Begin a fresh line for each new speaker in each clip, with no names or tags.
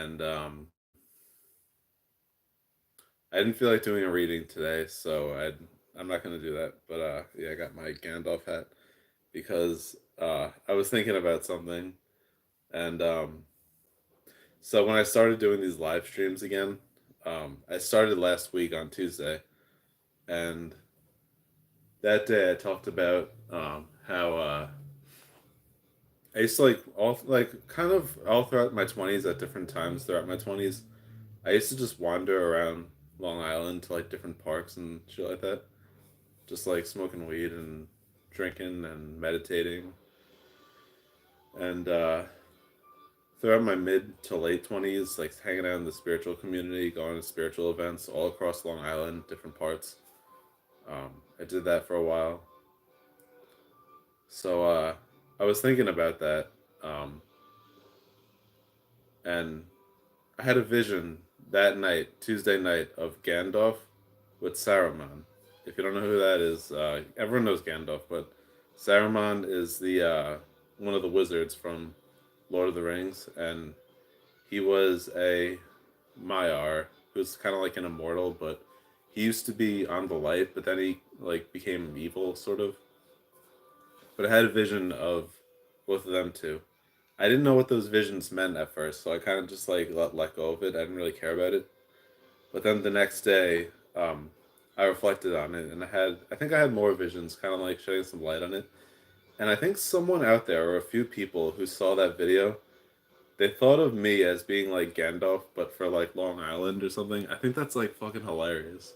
and I didn't feel like doing a reading today, so I'm not gonna do that. But yeah, I got my Gandalf hat because I was thinking about something, and so when I started doing these live streams again, I started last week on Tuesday, and that day I talked about how I used to like kind of all throughout my 20s at different times throughout my 20s. I used to just wander around Long Island to like different parks and shit like that, just like smoking weed and drinking and meditating. And throughout my mid to late 20s, like hanging out in the spiritual community, going to spiritual events all across Long Island, different parts. I did that for a while. So I was thinking about that. Um, and I had a vision that night, Tuesday night, of Gandalf with Saruman. If you don't know who that is, everyone knows Gandalf, but Saruman is the one of the wizards from Lord of the Rings, and he was a Maiar who's kind of like an immortal, but he used to be on the light, but then he like became evil, sort of. But I had a vision of both of them too. I didn't know what those visions meant at first, so I kind of just like let go of it. I didn't really care about it. But then the next day, I reflected on it, and I think I had more visions, kind of like shedding some light on it. And I think someone out there, or a few people who saw that video, they thought of me as being like Gandalf, but for like Long Island or something. I think that's like fucking hilarious,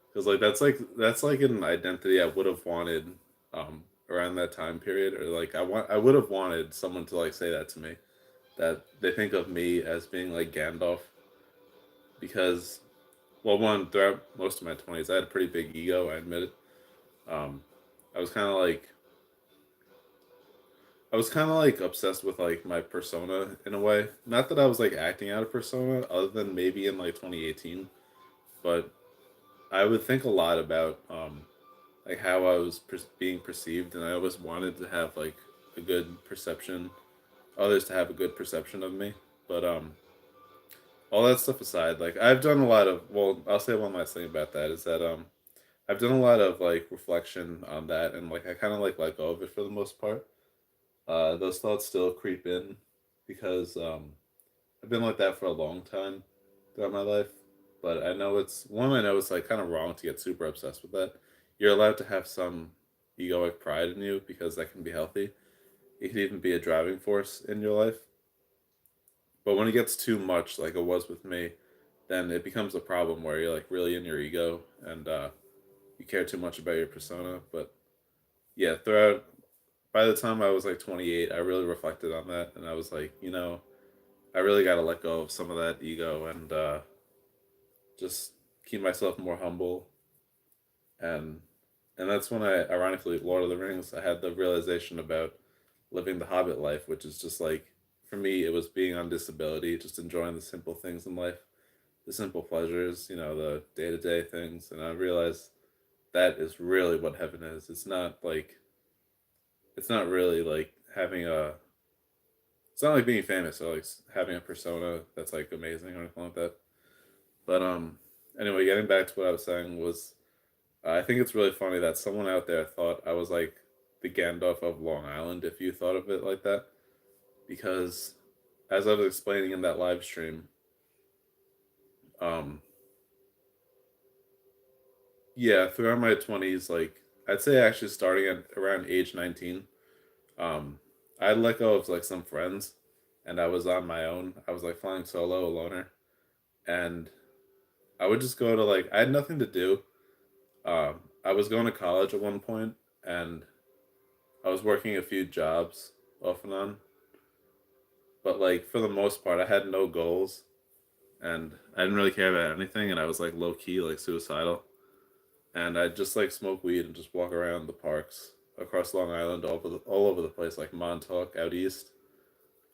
because like that's like an identity I would have wanted, around that time period, or like I would have wanted someone to like say that to me, that they think of me as being like Gandalf, because well, one, throughout most of my 20s, I had a pretty big ego, I admit it. Um, I was kind of like, I was kind of like obsessed with like my persona in a way. Not that I was like acting out a persona, other than maybe in like 2018, but I would think a lot about like how I was being perceived, and I always wanted to have like a good perception, others to have a good perception of me. But all that stuff aside, like I've done a lot of, well, I'll say one last thing about that is that I've done a lot of like reflection on that, and like I kind of like let go of it for the most part. Those thoughts still creep in because I've been like that for a long time throughout my life. But I know it's one. I know it's like kind of wrong to get super obsessed with that. You're allowed to have some egoic pride in you because that can be healthy. It can even be a driving force in your life. But when it gets too much, like it was with me, then it becomes a problem where you're like really in your ego, and you care too much about your persona. But yeah, throughout by the time I was like 28, I really reflected on that, and I was like, I really got to let go of some of that ego, and just keep myself more humble. And and that's when I, ironically, Lord of the Rings, I had the realization about living the Hobbit life, which is just like, for me, it was being on disability, just enjoying the simple things in life, the simple pleasures, the day to day things, and I realized that is really what heaven is. It's not really like having a it's not like being famous or like having a persona that's like amazing or anything like that. But anyway, getting back to what I was saying was, I think it's really funny that someone out there thought I was like the Gandalf of Long Island, if you thought of it like that, because as I was explaining in that live stream, um, yeah, throughout my 20s, like I'd say actually starting at around age 19, um, I let go of like some friends, and I was on my own. I was like flying solo, a loner, and I would just go to like, I had nothing to do. I was going to college at one point, and I was working a few jobs off and on, but like for the most part, I had no goals, and I didn't really care about anything, and I was like low key, like suicidal, and I just like smoke weed and just walk around the parks across Long Island, all over the place, like Montauk out east,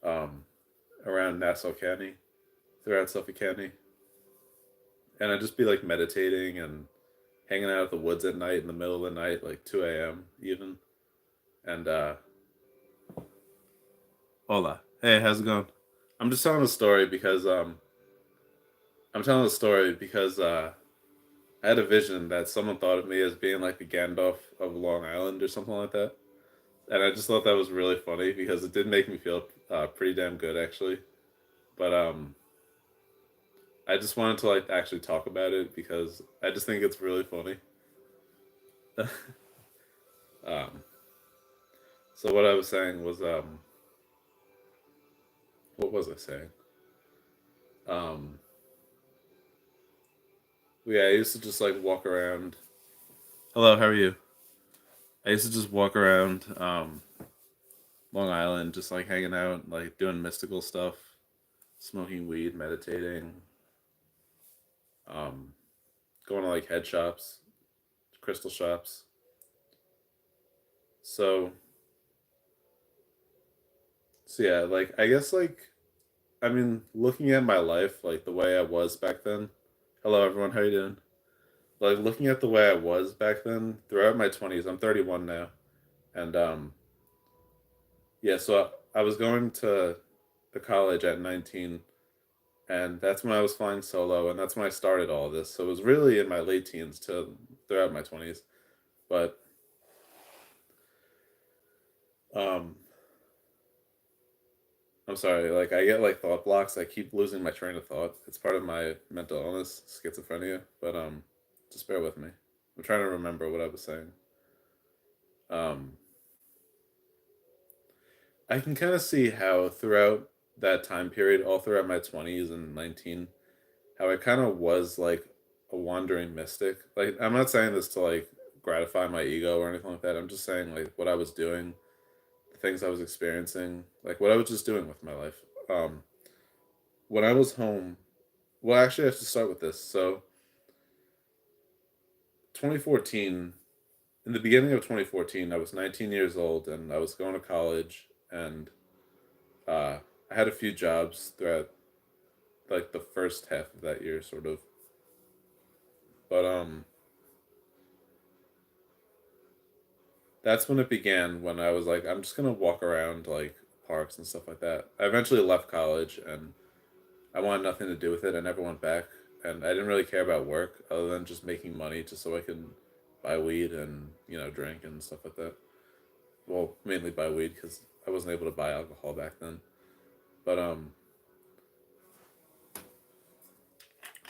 um, around Nassau County, throughout Suffolk County, and I'd just be like meditating and hanging out at the woods at night in the middle of the night, like 2 a.m. even. And hola, hey, how's it going? I'm just telling a story because I'm telling a story because I had a vision that someone thought of me as being like the Gandalf of Long Island or something like that, and I just thought that was really funny because it did make me feel pretty damn good actually. But I just wanted to like actually talk about it because I just think it's really funny. um, so what I was saying was what was I saying? Um, yeah, I used to just like walk around. Hello, how are you? I used to just walk around Long Island, just like hanging out, like doing mystical stuff, smoking weed, meditating, um, going to like head shops, crystal shops. So, so yeah, like I guess like I mean, looking at my life, like the way I was back then. Hello, everyone. How you doing? Like looking at the way I was back then, throughout my 20s. I'm 31 now, and yeah. So I was going to the college at 19, and that's when I was flying solo, and that's when I started all of this. So it was really in my late teens to throughout my 20s. But um, I'm sorry. Like I get like thought blocks. I keep losing my train of thought. It's part of my mental illness, schizophrenia. But just bear with me. I'm trying to remember what I was saying. Um, I can kind of see how throughout that time period, all throughout my 20s and 19, how I kind of was like a wandering mystic. Like, I'm not saying this to like gratify my ego or anything like that. I'm just saying like what I was doing, the things I was experiencing, like what I was just doing with my life. Um, when I was home, well, actually, I have to start with this. So, 2014, in the beginning of 2014, I was 19 years old and I was going to college and I had a few jobs throughout like the first half of that year, sort of. But that's when it began. When I was like, I'm just gonna walk around like parks and stuff like that. I eventually left college, and I wanted nothing to do with it. I never went back, and I didn't really care about work other than just making money, just so I could buy weed and drink and stuff like that. Well, mainly buy weed because I wasn't able to buy alcohol back then. But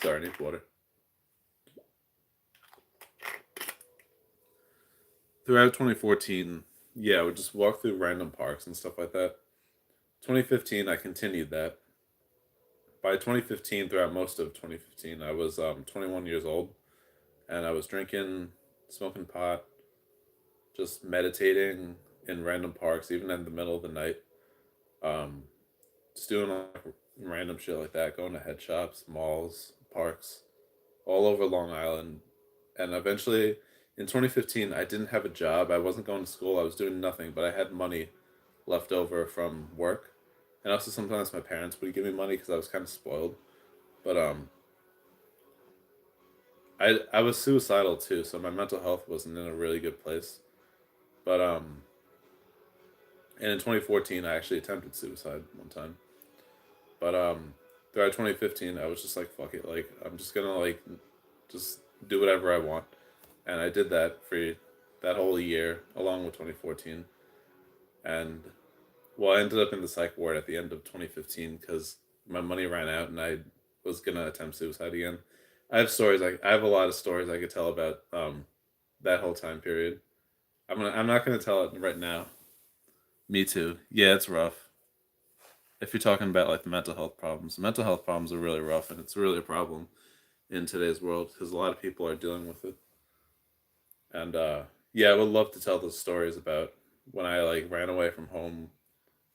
sorry, I need water. Throughout 2014, yeah, I would just walk through random parks and stuff like that. 2015, I continued that. By 2015, throughout most of 2015, I was 21 years old, and I was drinking, smoking pot, just meditating in random parks, even in the middle of the night. Um, just doing like random shit like that, going to head shops, malls, parks, all over Long Island. And eventually, in 2015, I didn't have a job. I wasn't going to school. I was doing nothing, but I had money left over from work. And also sometimes my parents would give me money because I was kind of spoiled. But I was suicidal too, so my mental health wasn't in a really good place. But and in 2014 I actually attempted suicide one time. But throughout 2015 I was just like fuck it, like I'm just gonna like just do whatever I want, and I did that for that whole year along with 2014, and well I ended up in the psych ward at the end of 2015 because my money ran out and I was gonna attempt suicide again. I have stories. I have a lot of stories I could tell about that whole time period. I'm not gonna tell it right now. Me too. Yeah, it's rough. If you're talking about like the mental health problems are really rough, and it's really a problem in today's world because a lot of people are dealing with it. And yeah, I would love to tell those stories about when I like ran away from home.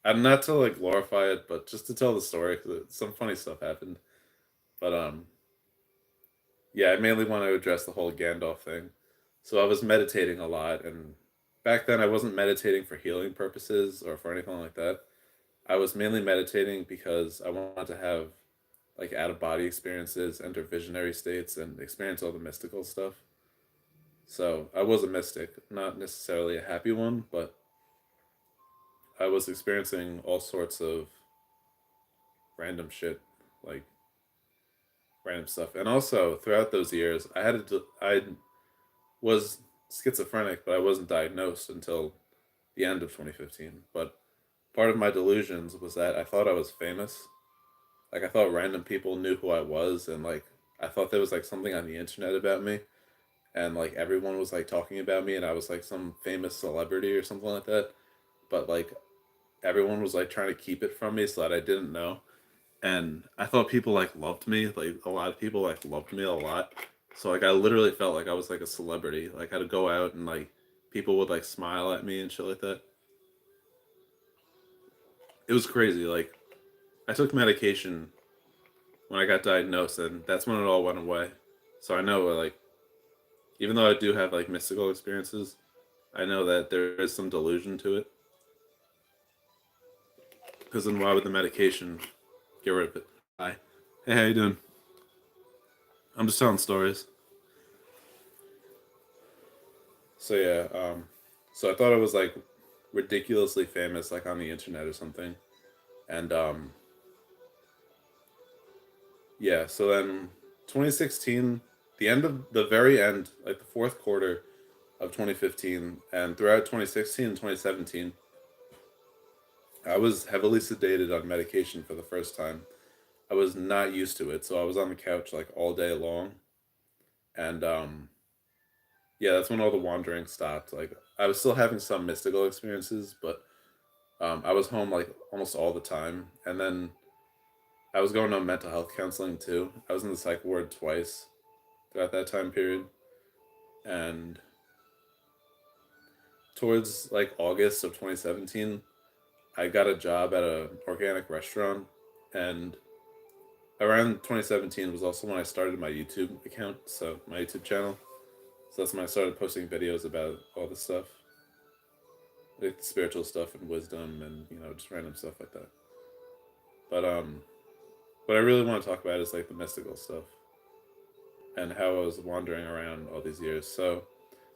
I'm not to like glorify it, but just to tell the story because some funny stuff happened. But yeah, I mainly want to address the whole Gandalf thing. So I was meditating a lot, and back then I wasn't meditating for healing purposes or for anything like that. I was mainly meditating because I wanted to have like out of body experiences, enter visionary states, and experience all the mystical stuff. So I was a mystic, not necessarily a happy one, but I was experiencing all sorts of random shit, like random stuff. And also throughout those years, I was schizophrenic, but I wasn't diagnosed until the end of 2015. But part of my delusions was that I thought I was famous. Like I thought random people knew who I was, and like I thought there was like something on the internet about me, and like everyone was like talking about me, and I was like some famous celebrity or something like that. But like everyone was like trying to keep it from me so that I didn't know. And I thought people like loved me, like a lot of people like loved me a lot. So like I literally felt like I was like a celebrity. Like I'd go out and like people would like smile at me and shit like that. It was crazy. Like I took medication when I got diagnosed, and that's when it all went away. So I know like even though I do have like mystical experiences, I know that there is some delusion to it. Because then why would the medication get rid of it? Hi. Hey, how you doing? I'm just telling stories. So yeah, so I thought I was like ridiculously famous, like on the internet or something, and yeah. So then, 2016, the very end, like the fourth quarter of 2015, and throughout 2016 and 2017, I was heavily sedated on medication for the first time. I was not used to it, so I was on the couch like all day long, and yeah, that's when all the wandering stopped. Like I was still having some mystical experiences, but I was home like almost all the time, and then I was going to mental health counseling too. I was in the psych ward twice throughout that time period, and towards like August of 2017, I got a job at a organic restaurant, and around 2017 was also when I started my YouTube account, so my YouTube channel. So that's when I started posting videos about all this stuff, like spiritual stuff and wisdom, and just random stuff like that. But what I really want to talk about is like the mystical stuff and how I was wandering around all these years. So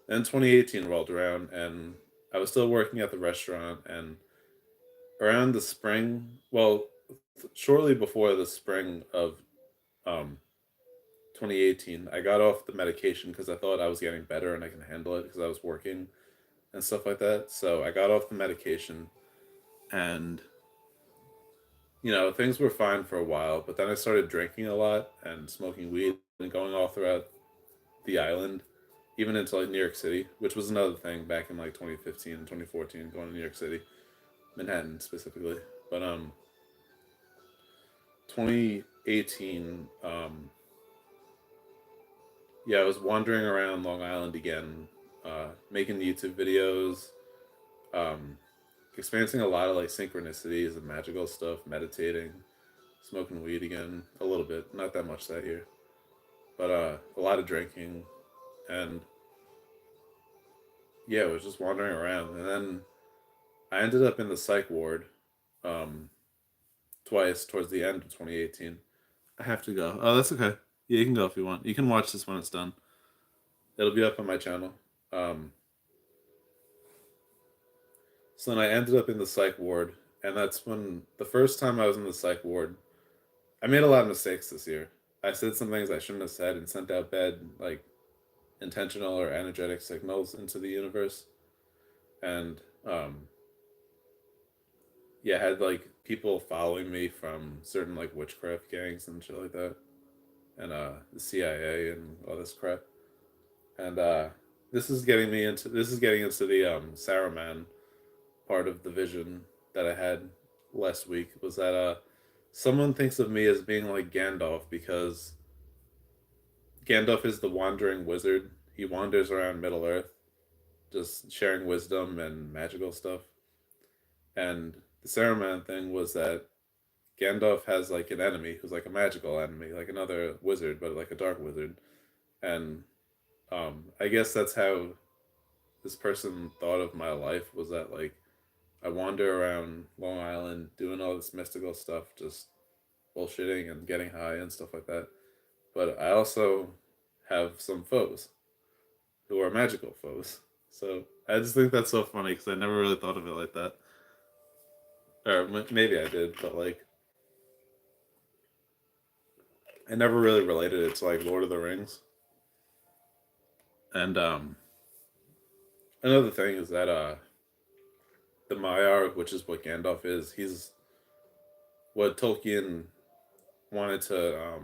then 2018 rolled around, and I was still working at the restaurant. And around the spring, well, shortly before the spring of um, 2018, I got off the medication because I thought I was getting better and I can handle it because I was working and stuff like that. So I got off the medication, and things were fine for a while. But then I started drinking a lot and smoking weed and going all throughout the island, even into like New York City, which was another thing back in like 2015 and 2014, going to New York City, Manhattan specifically. But 2018, yeah, I was wandering around Long Island again, making YouTube videos, um, experiencing a lot of like synchronicities and magical stuff, meditating, smoking weed again, a little bit, not that much that year, but a lot of drinking, and yeah, I was just wandering around, and then I ended up in the psych ward um, twice towards the end of 2018. I have to go. Oh, that's okay. Yeah, you can go if you want. You can watch this when it's done. It'll be up on my channel. Um, so then I ended up in the psych ward, and that's when the first time I was in the psych ward, I made a lot of mistakes this year. I said some things I shouldn't have said and sent out bad, like intentional or energetic signals into the universe. And yeah, I had like people following me from certain like witchcraft gangs and shit like that, and the CIA and all this crap. And this is getting into the Saruman part of the vision that I had last week, was that someone thinks of me as being like Gandalf because Gandalf is the wandering wizard. He wanders around Middle Earth just sharing wisdom and magical stuff. And the Saruman thing was that Gandalf has like an enemy who's like a magical enemy, like another wizard, but like a dark wizard. And I guess that's how this person thought of my life, was that like I wander around Long Island doing all this mystical stuff, just bullshitting and getting high and stuff like that. But I also have some foes who are magical foes. So I just think that's so funny because I never really thought of it like that. Or maybe I did, but like I never really related it to like Lord of the Rings. And another thing is that the Maiar, which is what Gandalf is, he's what Tolkien wanted to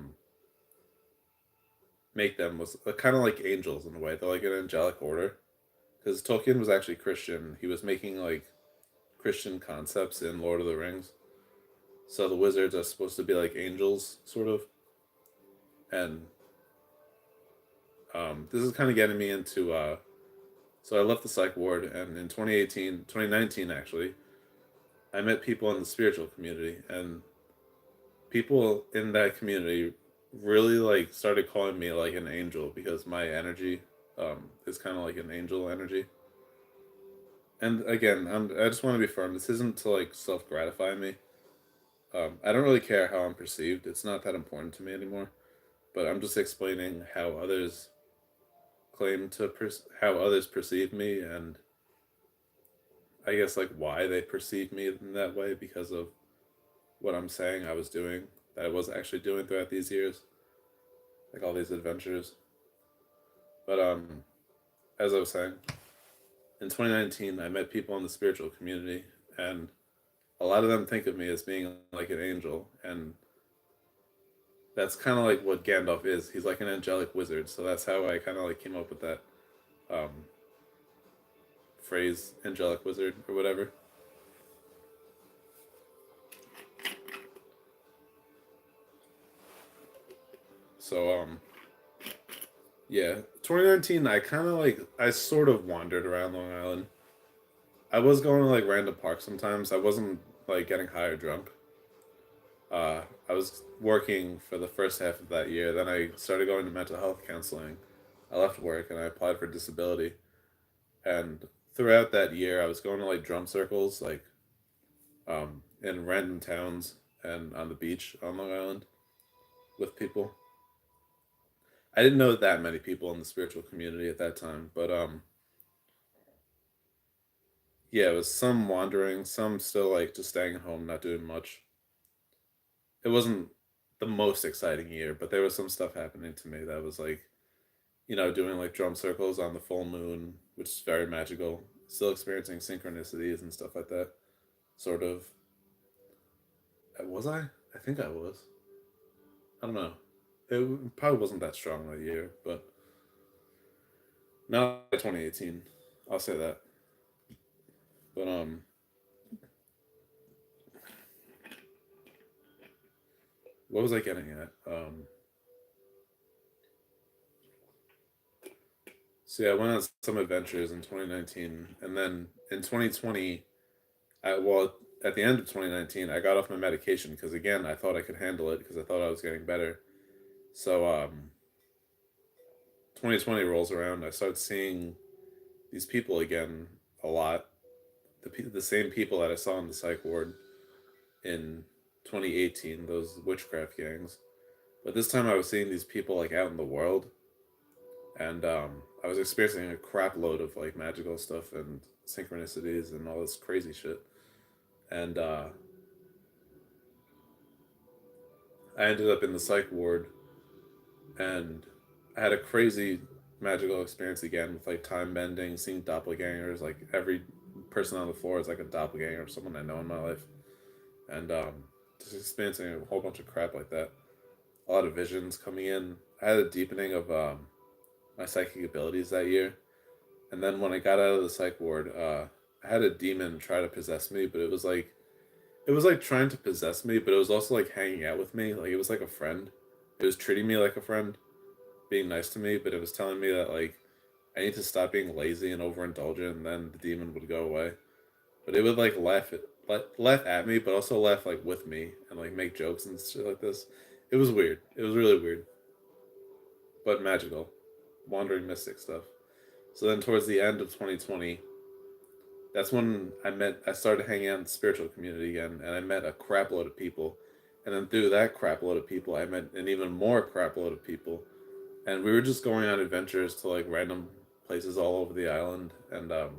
make them was kind of like angels in a way. They're like an angelic order. Because Tolkien was actually Christian. He was making like Christian concepts in Lord of the Rings. So the wizards are supposed to be like angels, sort of. And this is kind of getting me into. So I left the psych ward, and in 2018, 2019 actually, I met people in the spiritual community, and people in that community really like started calling me like an angel because my energy is kind of like an angel energy. And again, I just want to be firm. This isn't to like self gratify me. I don't really care how I'm perceived. It's not that important to me anymore. But I'm just explaining how others how others perceive me, and I guess like why they perceive me in that way because of what I'm saying I was doing that I was actually doing throughout these years, like all these adventures. But as I was saying, in 2019, I met people in the spiritual community, and a lot of them think of me as being like an angel, and that's kind of like what Gandalf is. He's like an angelic wizard, so that's how I kind of like came up with that um, phrase, angelic wizard or whatever. So yeah, 2019. I kind of like I sort of wandered around Long Island. I was going to like random parks sometimes. I wasn't like getting high or drunk. I was working for the first half of that year. Then I started going to mental health counseling. I left work and I applied for disability. And throughout that year, I was going to like drum circles, like in random towns and on the beach on Long Island with people. I didn't know that many people in the spiritual community at that time, but yeah, it was some wandering, some still like just staying home, not doing much. It wasn't the most exciting year, but there was some stuff happening to me that was like, doing like drum circles on the full moon, which is very magical. Still experiencing synchronicities and stuff like that. Sort of. Was I? I think I was. I don't know. It probably wasn't that strong that year, but not 2018. I'll say that. But what was I getting at? So yeah, I went on some adventures in 2019, and then in 2020, at the end of 2019, I got off my medication because again, I thought I could handle it because I thought I was getting better. So 2020 rolls around, I start seeing these people again a lot. The same people that I saw in the psych ward in 2018, those witchcraft gangs. But this time I was seeing these people like out in the world, and I was experiencing a crap load of like magical stuff and synchronicities and all this crazy shit. And I ended up in the psych ward, and I had a crazy magical experience again with like time bending, seeing doppelgangers. Like every person on the floor is like a doppelganger of someone I know in my life, and just experiencing a whole bunch of crap like that. A lot of visions coming in. I had a deepening of my psychic abilities that year, and then when I got out of the psych ward, I had a demon try to possess me, but it was like trying to possess me, but it was also like hanging out with me. Like it was like a friend. It was treating me like a friend, being nice to me, but it was telling me that like I need to stop being lazy and overindulgent, and then the demon would go away. But it would like laugh at me, but also laugh like with me and like make jokes and shit like this. It was weird. It was really weird, but magical, wandering mystic stuff. So then towards the end of 2020, that's when I started hanging out in the spiritual community again, and I met a crap load of people. And then through that crap load of people, I met an even more crap load of people. And we were just going on adventures to like random places all over the island, and going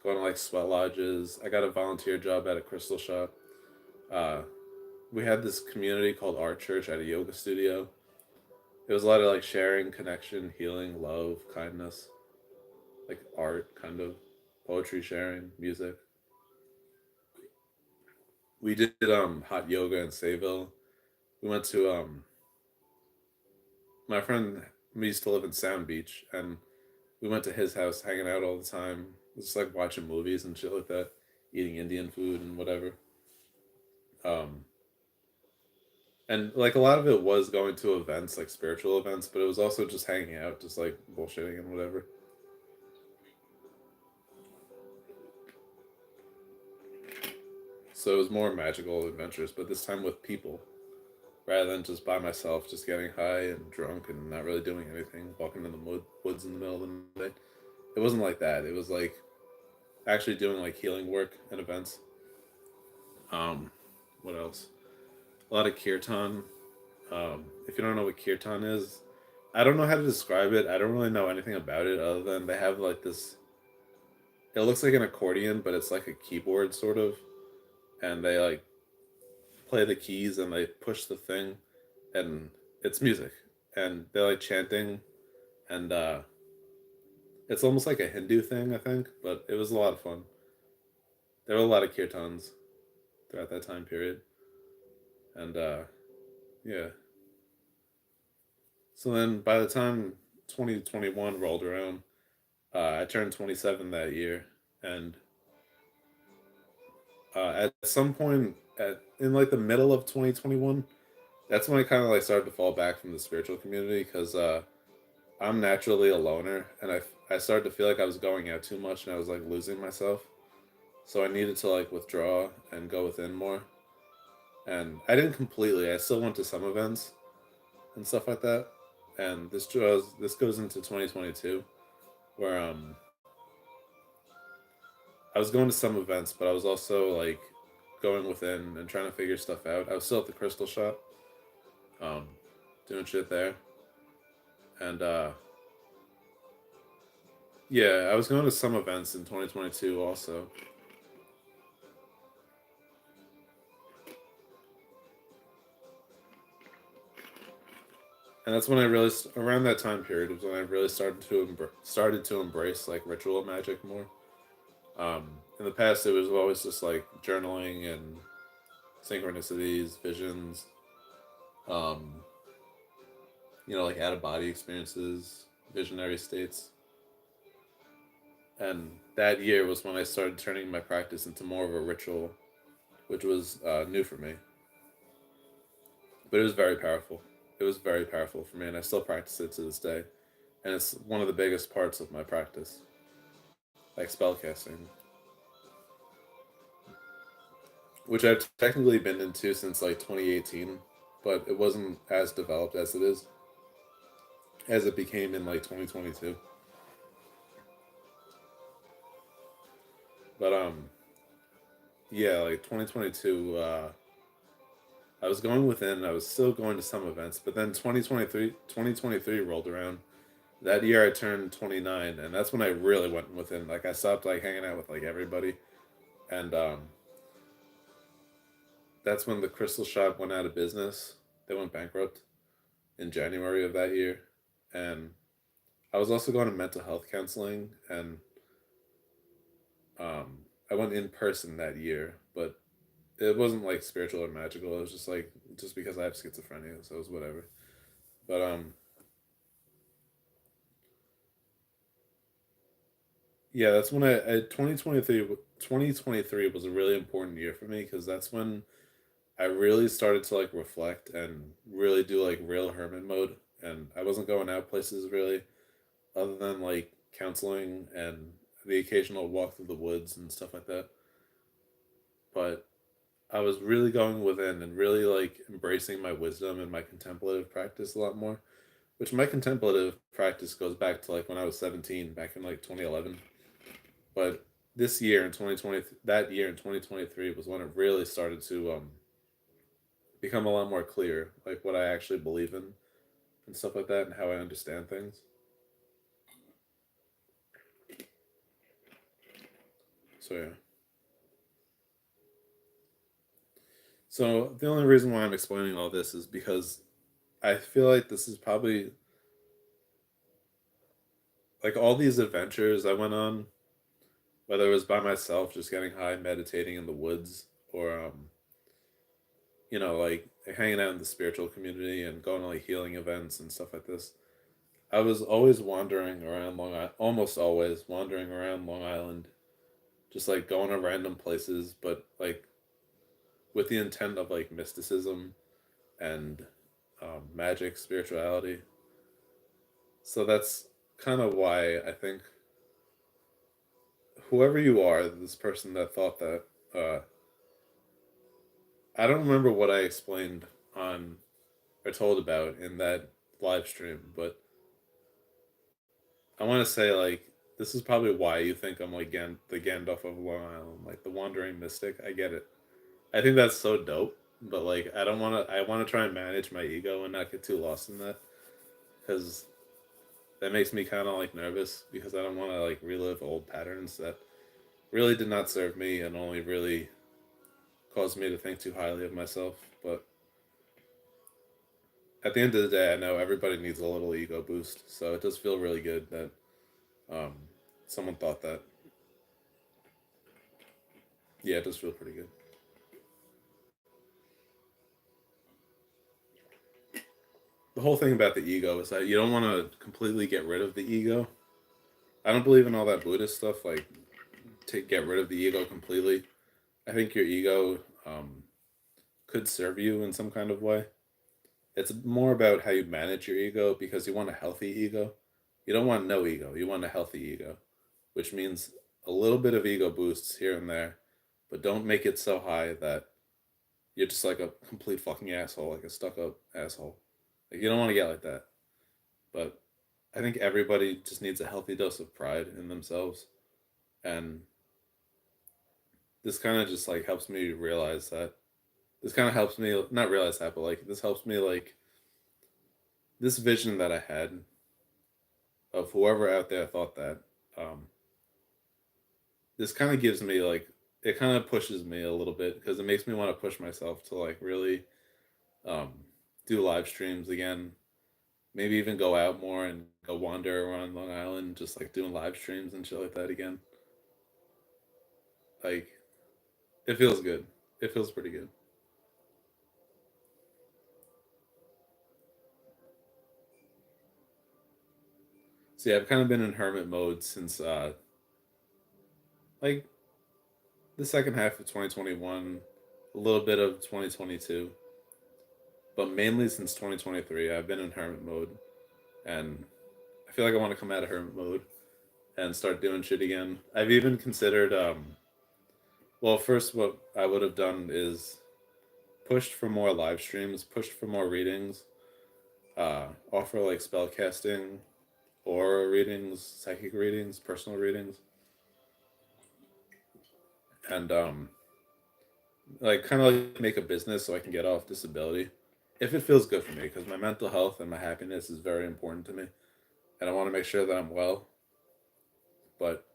to like sweat lodges. I got a volunteer job at a crystal shop. Uh, we had this community called Art Church at a yoga studio. It was a lot of like sharing, connection, healing, love, kindness, like art, kind of poetry sharing, music. We did hot yoga in Sayville. We went to my friend we used to live in Sound Beach, and we went to his house, hanging out all the time, just like watching movies and shit like that, eating Indian food and whatever. Um, and like a lot of it was going to events, like spiritual events, but it was also just hanging out, just like bullshitting and whatever. So it was more magical adventures, but this time with people rather than just by myself, just getting high and drunk and not really doing anything, walking in the woods in the middle of the night. It wasn't like that. It was like actually doing like healing work and events. Um, what else? A lot of kirtan. If you don't know what kirtan is, I don't know how to describe it. I don't really know anything about it other than they have like this. It looks like an accordion, but it's like a keyboard sort of, and they like play the keys and they push the thing, and it's music, and they're like chanting, and it's almost like a Hindu thing, I think, but it was a lot of fun. There were a lot of kirtans throughout that time period, and yeah. So then by the time 2021 rolled around, I turned 27 that year, and at some point in like the middle of 2021, that's when I kind of like started to fall back from the spiritual community because I'm naturally a loner, and I started to feel like I was going out too much and I was like losing myself. So I needed to like withdraw and go within more. And I didn't completely. I still went to some events and stuff like that. And this goes into 2022 where I was going to some events, but I was also like going within and trying to figure stuff out. I was still at the crystal shop, um, doing shit there, and yeah, I was going to some events in 2022 also, and that's when I really around that time period was when I really started to embrace like ritual magic more. In the past, it was always just like journaling and synchronicities, visions, um, like out of body experiences, visionary states. And that year was when I started turning my practice into more of a ritual, which was new for me. But it was very powerful. It was very powerful for me, and I still practice it to this day. And it's one of the biggest parts of my practice, like spellcasting, which I've technically been into since like 2018, but it wasn't as developed as it is, as it became in like 2022. But yeah, like 2022, I was going within. I was still going to some events, but then 2023 rolled around. That year I turned 29, and that's when I really went within. Like I stopped like hanging out with like everybody, and that's when the Crystal Shop went out of business. They went bankrupt in January of that year, and I was also going to mental health counseling, and I went in person that year, but it wasn't like spiritual or magical. It was just like just because I have schizophrenia, so it was whatever. But yeah, that's when I 2023 was a really important year for me because that's when I really started to like reflect and really do like real hermit mode, and I wasn't going out places really other than like counseling and the occasional walk through the woods and stuff like that. But I was really going within and really like embracing my wisdom and my contemplative practice a lot more, which my contemplative practice goes back to like when I was 17, back in like 2011. But this year in 2020, that year in 2023 was when it really started to become a lot more clear, like what I actually believe in and stuff like that, and how I understand things. So yeah. So the only reason why I'm explaining all this is because I feel like this is probably like all these adventures I went on, whether it was by myself, just getting high, meditating in the woods, or like hanging out in the spiritual community and going to like healing events and stuff like this. I was always wandering around Long Island, almost always wandering around Long Island, just like going to random places, but like with the intent of like mysticism and magic, spirituality. So that's kind of why I think whoever you are, this person that thought that, uh, I don't remember what I explained on or told about in that live stream, but I want to say like this is probably why you think I'm like the Gandalf of Long Island, like the wandering mystic. I get it. I think that's so dope, but like I don't want to. I want to try and manage my ego and not get too lost in that because that makes me kind of like nervous because I don't want to like relive old patterns that really did not serve me and only really caused me to think too highly of myself. But at the end of the day, I know everybody needs a little ego boost, so it does feel really good that um, someone thought that. Yeah, it does feel pretty good. The whole thing about the ego is that you don't want to completely get rid of the ego. I don't believe in all that Buddhist stuff, like to get rid of the ego completely. I think your ego could serve you in some kind of way. It's more about how you manage your ego because you want a healthy ego. You don't want no ego. You want a healthy ego, which means a little bit of ego boosts here and there, but don't make it so high that you're just like a complete fucking asshole, like a stuck up asshole. Like you don't want to get like that. But I think everybody just needs a healthy dose of pride in themselves. And this kind of just like helps me realize that. This kind of helps me not realize that, but like this helps me like this vision that I had of whoever out there thought that. Um, this kind of gives me like it kind of pushes me a little bit because it makes me want to push myself to like really um, do live streams again. Maybe even go out more and go wander around Long Island, just like doing live streams and shit like that again. Like it feels good. It feels pretty good. So yeah, I've kind of been in hermit mode since like the second half of 2021, a little bit of 2022, but mainly since 2023, I've been in hermit mode, and I feel like I want to come out of hermit mode and start doing shit again. I've even considered, well, first, what I would have done is pushed for more live streams, pushed for more readings, offer like spell casting, aura readings, psychic readings, personal readings, and like kind of like make a business so I can get off disability if it feels good for me because my mental health and my happiness is very important to me, and I want to make sure that I'm well. But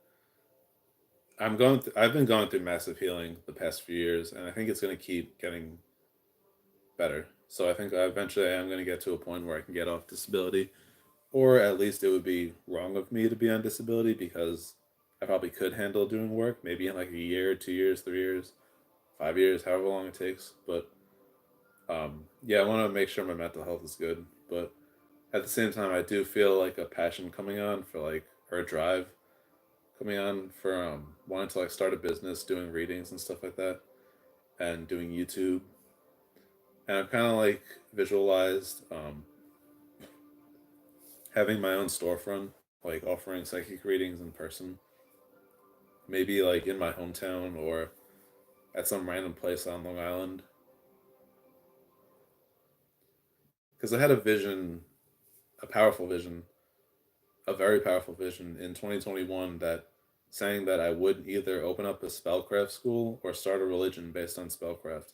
I've been going through massive healing the past few years, and I think it's going to keep getting better. So I think eventually I am going to get to a point where I can get off disability, or at least it would be wrong of me to be on disability because I probably could handle doing work maybe in like a year, 2 years, 3 years, 5 years, however long it takes. But yeah, I want to make sure my mental health is good. But at the same time, I do feel like a passion coming on for like, or a drive coming on for wanting to like start a business, doing readings and stuff like that, and doing YouTube. And I've kind of like visualized having my own storefront, like offering psychic readings in person, maybe like in my hometown or at some random place on Long Island. Because I had a vision, a powerful vision, a very powerful vision in 2021 that saying that I would either open up a spellcraft school or start a religion based on spellcraft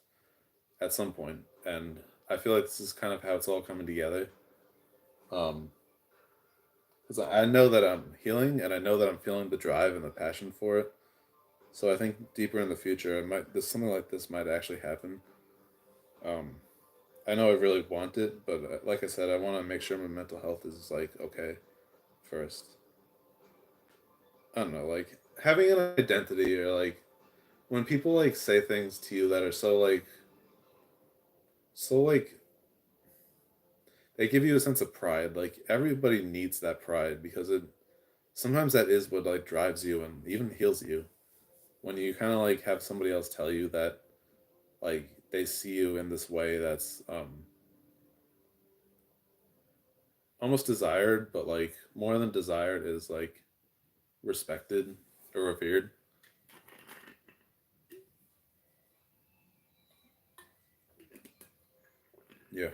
at some point. And I feel like this is kind of how it's all coming together. Um, because I know that I'm healing and I know that I'm feeling the drive and the passion for it. So I think deeper in the future, it might this something like this might actually happen. Um, I know I really want it, but like I said, I want to make sure my mental health is like okay first. I don't know, like having an identity or like when people like say things to you that are so like they give you a sense of pride. Like everybody needs that pride because it sometimes that is what like drives you and even heals you. When you kind of like have somebody else tell you that like they see you in this way that's almost desired, but like more than desired is like respected or revered. Yeah.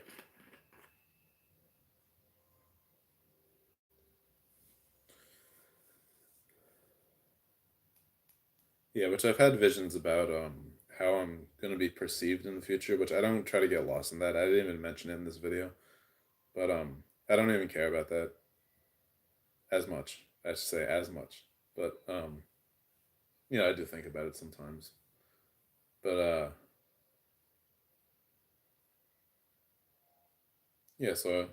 Yeah, which I've had visions about how I'm gonna be perceived in the future, which I don't try to get lost in that. I didn't even mention it in this video. But I don't even care about that as much. I should say as much. But I do think about it sometimes. But yeah, so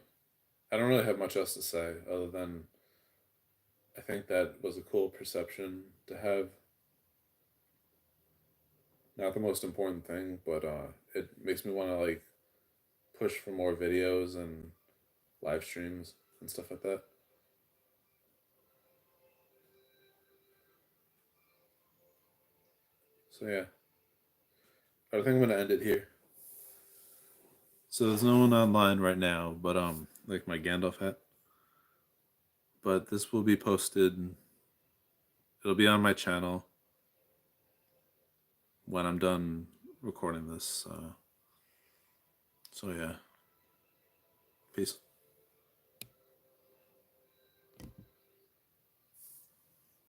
I don't really have much else to say other than I think that was a cool perception to have. Not the most important thing, but it makes me want to like push for more videos and live streams and stuff like that. So yeah, I think I'm gonna end it here. So there's no one online right now, but like my Gandalf hat. But this will be posted. It'll be on my channel when I'm done recording this. So yeah, peace.